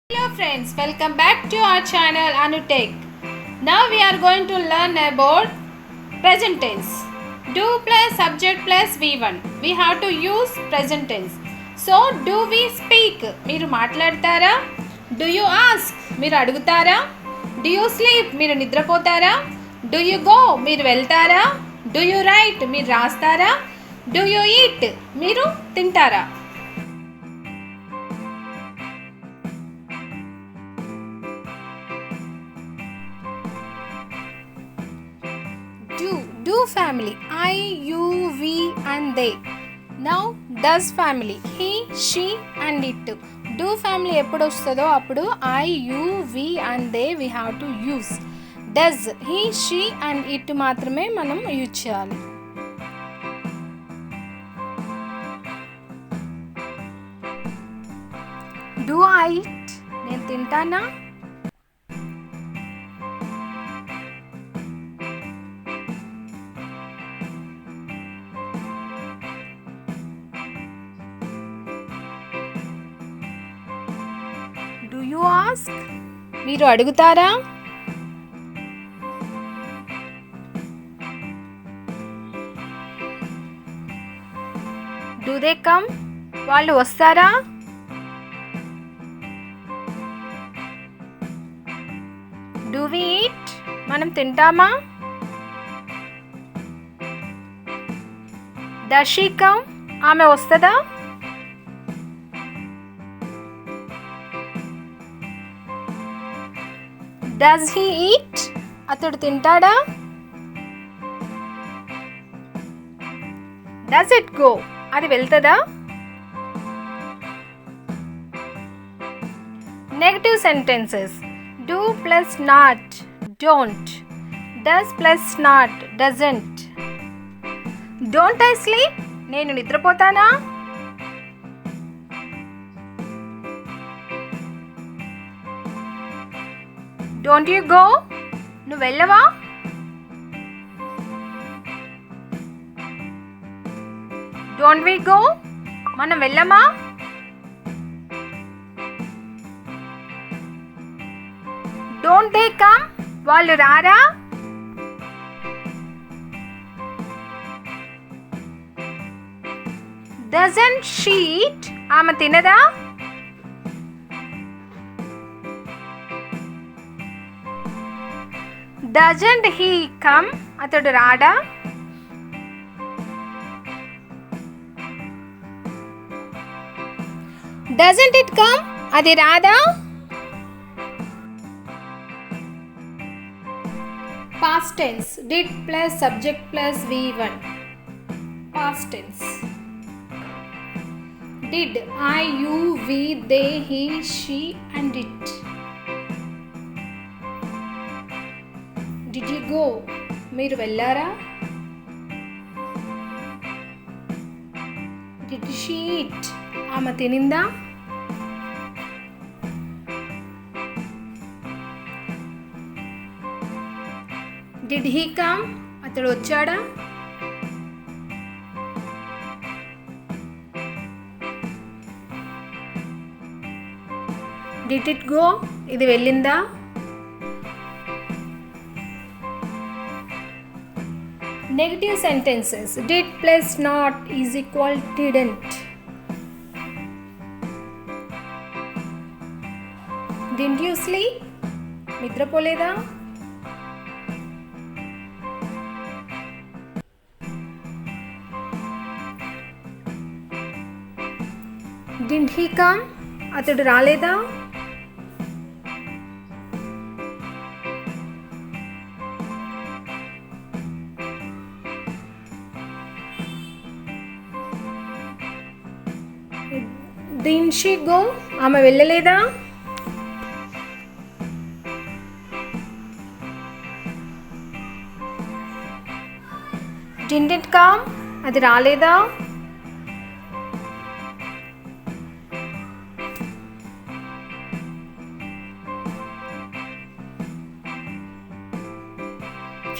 Hello friends, welcome back to our channel Anutech. Now we are going to learn about present tense. Do plus subject plus V1. We have to use present tense. So do we speak? మీరు మాట్లాడతారా? Do you ask? మీరు అడుగుతారా? Do you sleep? మీరు నిద్రపోతారా? Do you go? మీరు వెళ్తారా? Do you write? మీరు రాస్తారా? Do you eat? మీరు తింటారా? Do family I, you, we and they. Now does family he, she and it. Do family ఎప్పుడు వస్తుందో అప్పుడు I, you, we and they we have to use. Does he, she and it మాత్రమే మనం use చేయాలి. Do I eat? నేను తింటానా? Do you ask? మీరు అడుగుతారా? Do they come? వాళ్ళు వస్తారా? Do we eat? మనం తింటామా? Does she come? ఆమె వస్తుందా? Does he eat? అతడు తింటాడా? Does it go? అది వెళ్తుందా? Negative sentences. Do plus not, don't. Does plus not, doesn't. Don't I sleep? నేను నిద్రపోతానా? Don't you go? నువ్వు వెళ్ళవా? Don't we go? మనం వెళ్ళమా? Don't they come? వాళ్ళు రారా? Doesn't she eat? ఆమె తినదా? Doesn't he come? అతడు రాడా? Doesn't it come? అది రాదా? Past tense. Did plus subject plus V1. Past tense. Did I, you, we, they, he, she and it. Did you go? మీరు వెళ్ళారా? Did she eat? ఆమె తినిందా? Did he come? అతడు వచ్చాడా? Did it go? ఇది వెళ్ళిందా? Negative sentences. Did plus not is equal didn't. Didn't you sleep? నిద్రపోలేదా? Didn't he come? అతడు రాలేదా? Didn't she go? ఆమె వెళ్ళలేదా? Didn't it come? అది రాలేదా?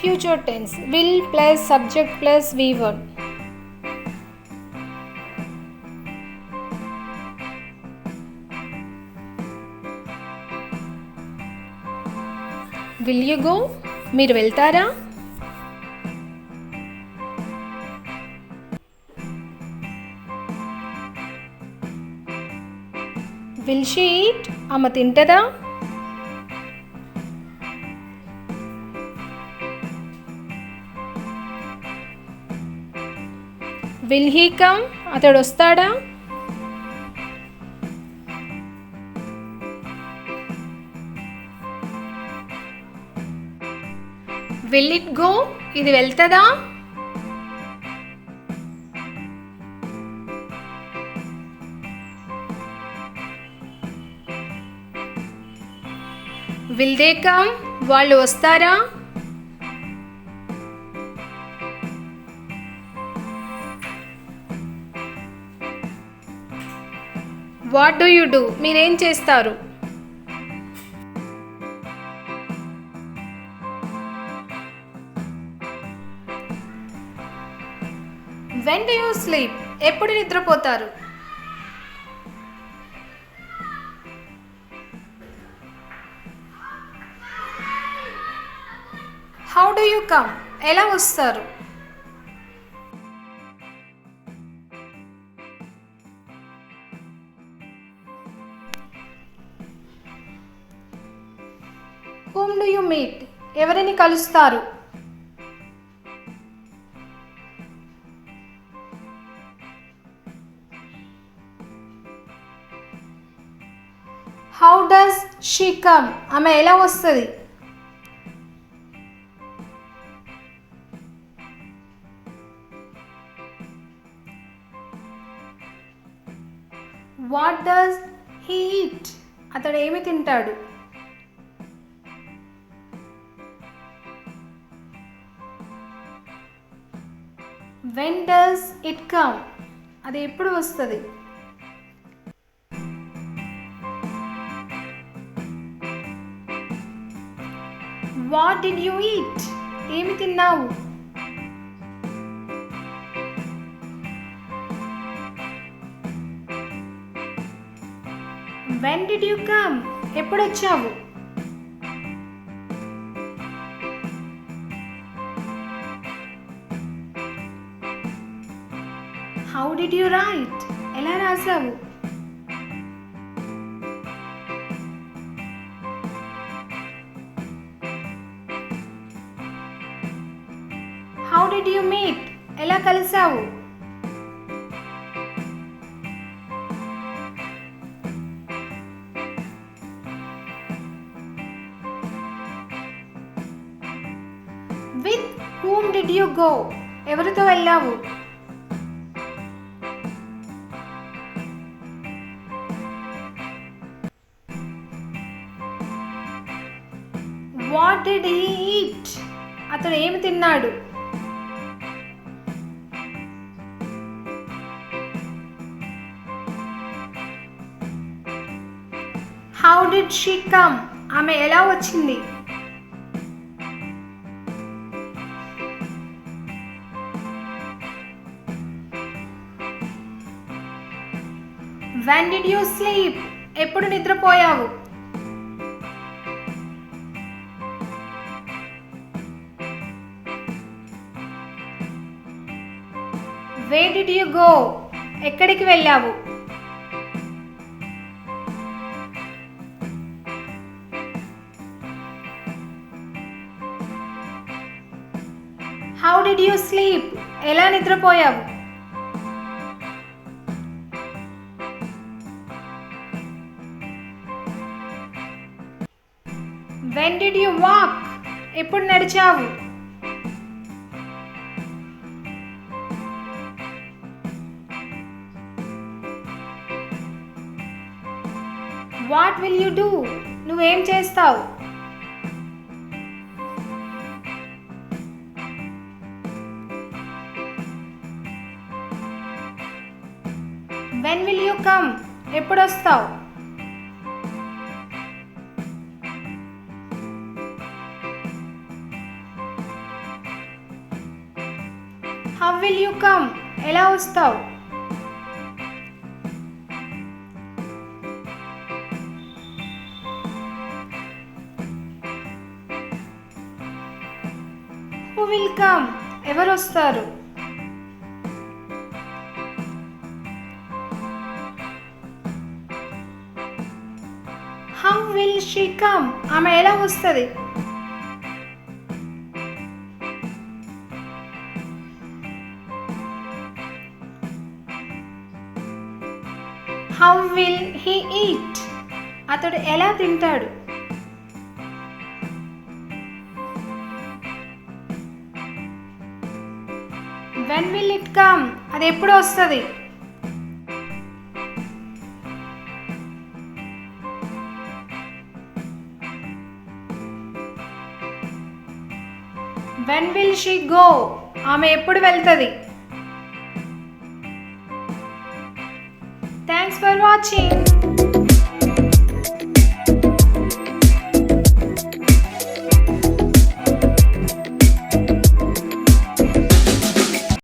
Future tense. Will plus subject plus V1. Will you go? మీరు వెళ్తారా? Will she eat? ఆమె తింటదా? Will he come? అతడు వస్తాడా? Will it go? ఇది వెళ్తదా? Will they come? వాళ్ళు వస్తారా? What do you do? మీరేం చేస్తారు? When do you sleep? ఎప్పుడు నిద్రపోతారు? How do you come? ఎలా వస్తారు? Whom do you meet? ఎవరిని కలుస్తారు? How does she come? ఆమె ఎలా వస్తుంది? What does he eat? అతడు ఏమి తింటాడు? When does it come? అది ఎప్పుడు వస్తుంది? What did you eat? ఏమి తిన్నావు? When did you come? ఎప్పుడు వచ్చావు? How did you write? ఎలా రాసావు? How did you meet? ఎలా కలిసావు? With whom did you go? ఎవరితో వెళ్ళావు? What did he eat? అతడు ఏమి తిన్నాడు? How did she come? ఆమె ఎలా వచ్చింది? When did you sleep? ఎప్పుడు నిద్రపోయావు? Where did you go? ఎక్కడికి వెళ్ళావు? How did you sleep? ఎలా నిద్రపోయావు? When did you walk? ఎప్పుడు నడిచావు? What will you do? నువ్వేం చేస్తావు? When will you come? ఎప్పుడు వస్తావు? How will you come? ఎలా వస్తావు? హూ విల్ కమ్ ఎవరు వస్తారు. హౌ విల్ షీ కమ్ ఆమె ఎలా వస్తుంది. హౌ విల్ హీ ఈట్ అతడు ఎలా తింటాడు. వెన్ విల్ ఇట్ కమ్ అది ఎప్పుడు వస్తుంది. వెన్ విల్ షీ గో ఆమె ఎప్పుడు వెళ్తుంది. Thanks for watching.